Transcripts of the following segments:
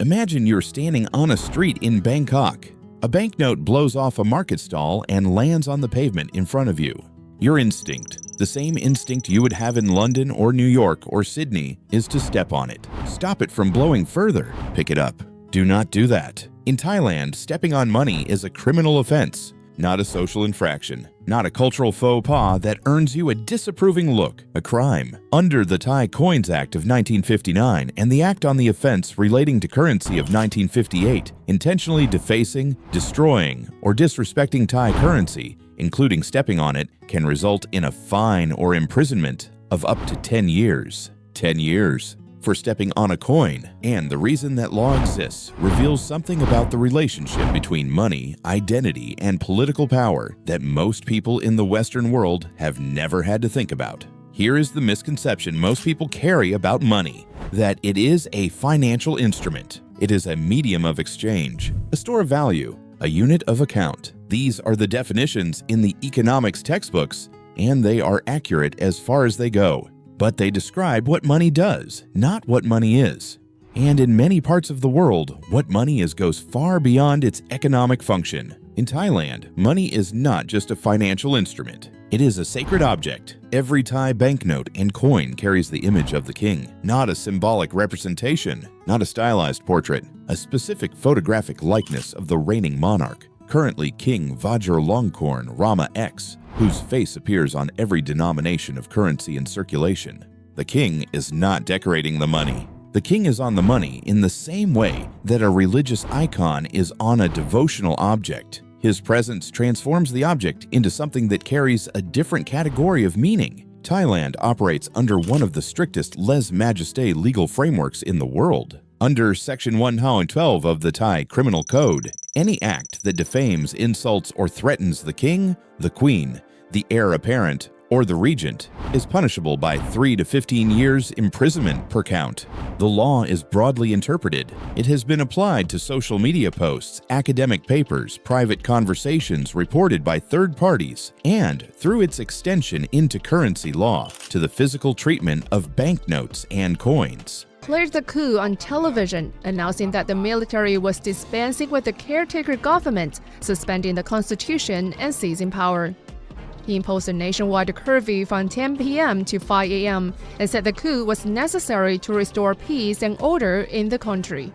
Imagine you're standing on a street in Bangkok. A banknote blows off a market stall and lands on the pavement in front of you. Your instinct, the same instinct you would have in London or New York or Sydney, is to step on it. Stop it from blowing further. Pick it up. Do not do that. In Thailand, stepping on money is a criminal offense, not a social infraction, not a cultural faux pas that earns you a disapproving look, a crime. Under the Thai Coins Act of 1959 and the Act on the Offense Relating to Currency of 1958, intentionally defacing, destroying, or disrespecting Thai currency, including stepping on it, can result in a fine or imprisonment of up to 10 years. 10 years for stepping on a coin. And the reason that law exists reveals something about the relationship between money, identity, and political power that most people in the Western world have never had to think about. Here is the misconception most people carry about money: that it is a financial instrument. It is a medium of exchange, a store of value, a unit of account. These are the definitions in the economics textbooks, and they are accurate as far as they go. But they describe what money does, not what money is. And in many parts of the world, what money is goes far beyond its economic function. In Thailand, money is not just a financial instrument. It is a sacred object. Every Thai banknote and coin carries the image of the king, not a symbolic representation, not a stylized portrait, a specific photographic likeness of the reigning monarch, currently King Vajiralongkorn Rama X, whose face appears on every denomination of currency in circulation. The king is not decorating the money. The king is on the money in the same way that a religious icon is on a devotional object. His presence transforms the object into something that carries a different category of meaning. Thailand operates under one of the strictest Lèse-Majesté legal frameworks in the world. Under Section 112 of the Thai Criminal Code, any act that defames, insults, or threatens the king, the queen, the heir apparent, or the regent is punishable by 3 to 15 years imprisonment per count. The law is broadly interpreted. It has been applied to social media posts, academic papers, private conversations reported by third parties, and, through its extension into currency law, to the physical treatment of banknotes and coins. Declared the coup on television, announcing that the military was dispensing with the caretaker government, suspending the constitution, and seizing power. He imposed a nationwide curfew from 10 p.m. to 5 a.m. and said the coup was necessary to restore peace and order in the country.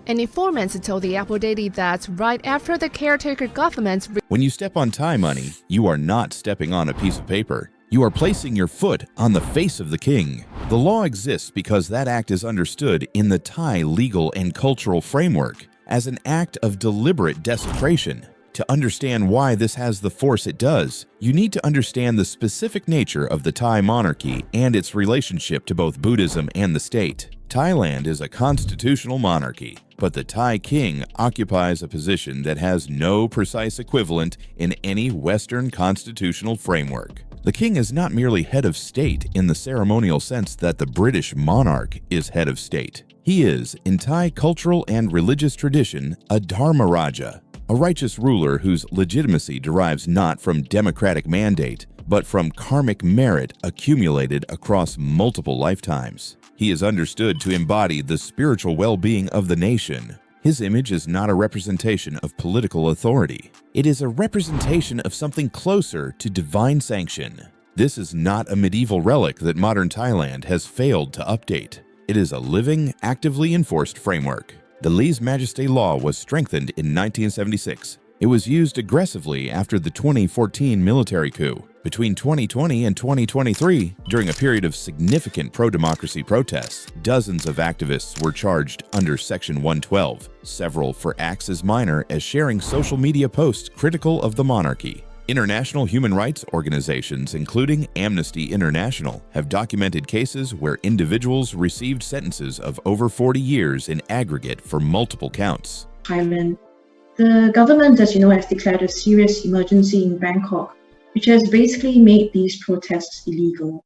An informant told the Apple Daily that right after the caretaker government... When you step on Thai money, you are not stepping on a piece of paper. You are placing your foot on the face of the king. The law exists because that act is understood in the Thai legal and cultural framework as an act of deliberate desecration. To understand why this has the force it does, you need to understand the specific nature of the Thai monarchy and its relationship to both Buddhism and the state. Thailand is a constitutional monarchy, but the Thai king occupies a position that has no precise equivalent in any Western constitutional framework. The king is not merely head of state in the ceremonial sense that the British monarch is head of state. He is, in Thai cultural and religious tradition, a Dharma Raja, a righteous ruler whose legitimacy derives not from democratic mandate, but from karmic merit accumulated across multiple lifetimes. He is understood to embody the spiritual well-being of the nation. His image is not a representation of political authority. It is a representation of something closer to divine sanction. This is not a medieval relic that modern Thailand has failed to update. It is a living, actively enforced framework. The Lèse-Majesté Law was strengthened in 1976. It was used aggressively after the 2014 military coup. Between 2020 and 2023, during a period of significant pro-democracy protests, dozens of activists were charged under Section 112, several for acts as minor as sharing social media posts critical of the monarchy. International human rights organizations, including Amnesty International, have documented cases where individuals received sentences of over 40 years in aggregate for multiple counts. Thailand. The government, as you know, has declared a serious emergency in Bangkok, which has basically made these protests illegal.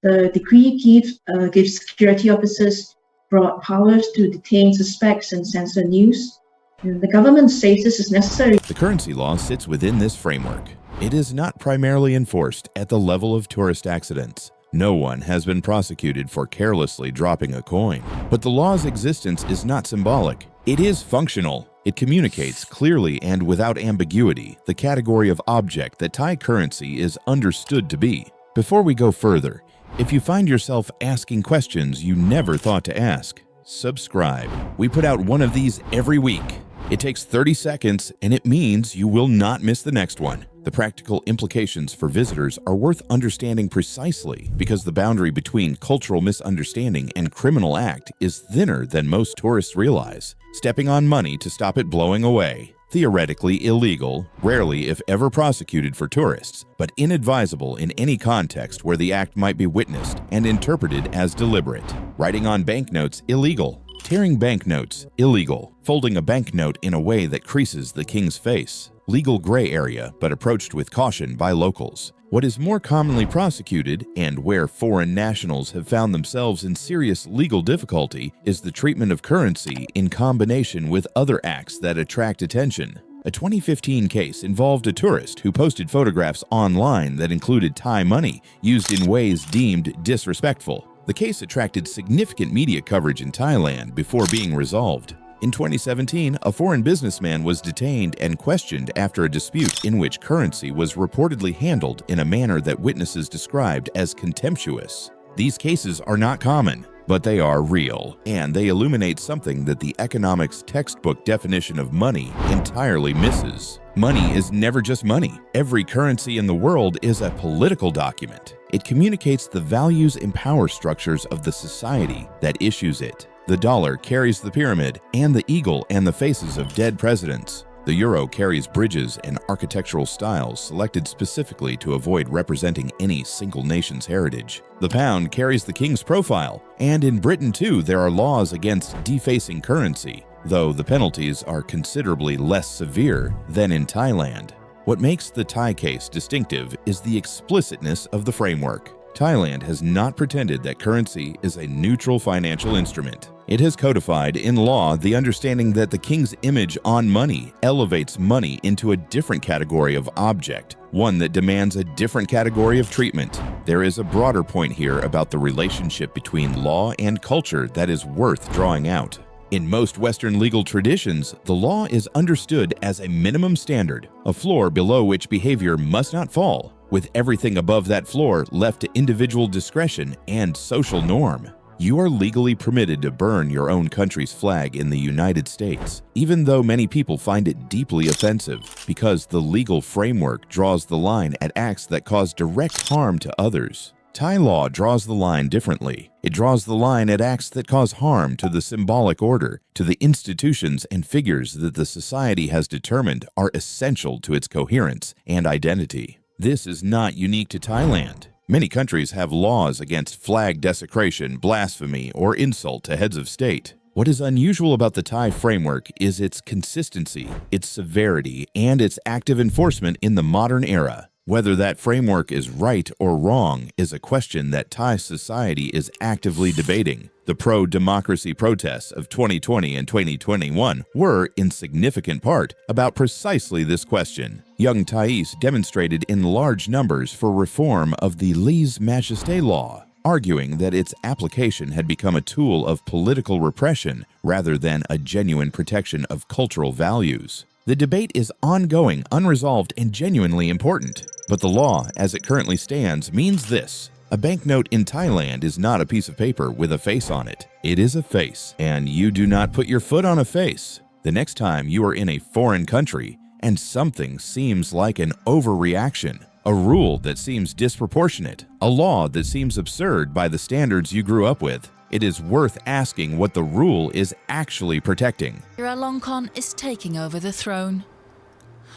The decree gives security officers broad powers to detain suspects and censor news. And the government says this is necessary. The currency law sits within this framework. It is not primarily enforced at the level of tourist accidents, No one has been prosecuted for carelessly dropping a coin. But the law's existence is not symbolic. It is functional. It communicates clearly and without ambiguity the category of object that Thai currency is understood to be. Before we go further, if you find yourself asking questions you never thought to ask, subscribe. We put out one of these every week. It takes 30 seconds, and it means you will not miss the next one. The practical implications for visitors are worth understanding precisely because the boundary between cultural misunderstanding and criminal act is thinner than most tourists realize. Stepping on money to stop it blowing away. Theoretically illegal, rarely if ever prosecuted for tourists, but inadvisable in any context where the act might be witnessed and interpreted as deliberate. Writing on banknotes, illegal. Tearing banknotes, illegal. Folding a banknote in a way that creases the king's face. Legal gray area, but approached with caution by locals. What is more commonly prosecuted, and where foreign nationals have found themselves in serious legal difficulty, is the treatment of currency in combination with other acts that attract attention. A 2015 case involved a tourist who posted photographs online that included Thai money used in ways deemed disrespectful. The case attracted significant media coverage in Thailand before being resolved. In 2017, a foreign businessman was detained and questioned after a dispute in which currency was reportedly handled in a manner that witnesses described as contemptuous. These cases are not common, but they are real, and they illuminate something that the economics textbook definition of money entirely misses. Money is never just money. Every currency in the world is a political document. It communicates the values and power structures of the society that issues it. The dollar carries the pyramid and the eagle and the faces of dead presidents. The euro carries bridges and architectural styles selected specifically to avoid representing any single nation's heritage. The pound carries the king's profile, and in Britain too there are laws against defacing currency, though the penalties are considerably less severe than in Thailand. What makes the Thai case distinctive is the explicitness of the framework. Thailand has not pretended that currency is a neutral financial instrument. It has codified in law the understanding that the king's image on money elevates money into a different category of object, one that demands a different category of treatment. There is a broader point here about the relationship between law and culture that is worth drawing out. In most Western legal traditions, the law is understood as a minimum standard, a floor below which behavior must not fall, with everything above that floor left to individual discretion and social norm. You are legally permitted to burn your own country's flag in the United States, even though many people find it deeply offensive, because the legal framework draws the line at acts that cause direct harm to others. Thai law draws the line differently. It draws the line at acts that cause harm to the symbolic order, to the institutions and figures that the society has determined are essential to its coherence and identity. This is not unique to Thailand. Many countries have laws against flag desecration, blasphemy, or insult to heads of state. What is unusual about the Thai framework is its consistency, its severity, and its active enforcement in the modern era. Whether that framework is right or wrong is a question that Thai society is actively debating. The pro-democracy protests of 2020 and 2021 were, in significant part, about precisely this question. Young Thais demonstrated in large numbers for reform of the Lèse-Majesté Law, arguing that its application had become a tool of political repression rather than a genuine protection of cultural values. The debate is ongoing, unresolved, and genuinely important. But the law, as it currently stands, means this. A banknote in Thailand is not a piece of paper with a face on it. It is a face, and you do not put your foot on a face. The next time you are in a foreign country and something seems like an overreaction, a rule that seems disproportionate, a law that seems absurd by the standards you grew up with, it is worth asking what the rule is actually protecting. Chulalongkorn is taking over the throne.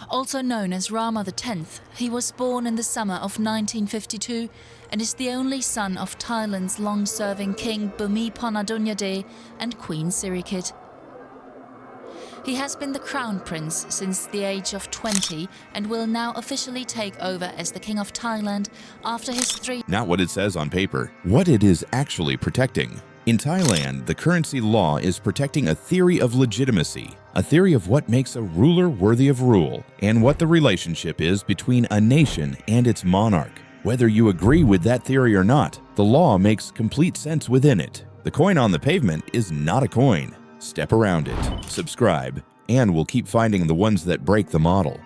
Also known as Rama X, he was born in the summer of 1952 and is the only son of Thailand's long-serving King Bhumibol Adulyadej and Queen Sirikit. He has been the crown prince since the age of 20 and will now officially take over as the King of Thailand after his Not what it says on paper, what it is actually protecting. In Thailand, the currency law is protecting a theory of legitimacy, a theory of what makes a ruler worthy of rule, and what the relationship is between a nation and its monarch. Whether you agree with that theory or not, the law makes complete sense within it. The coin on the pavement is not a coin. Step around it, subscribe, and we'll keep finding the ones that break the model.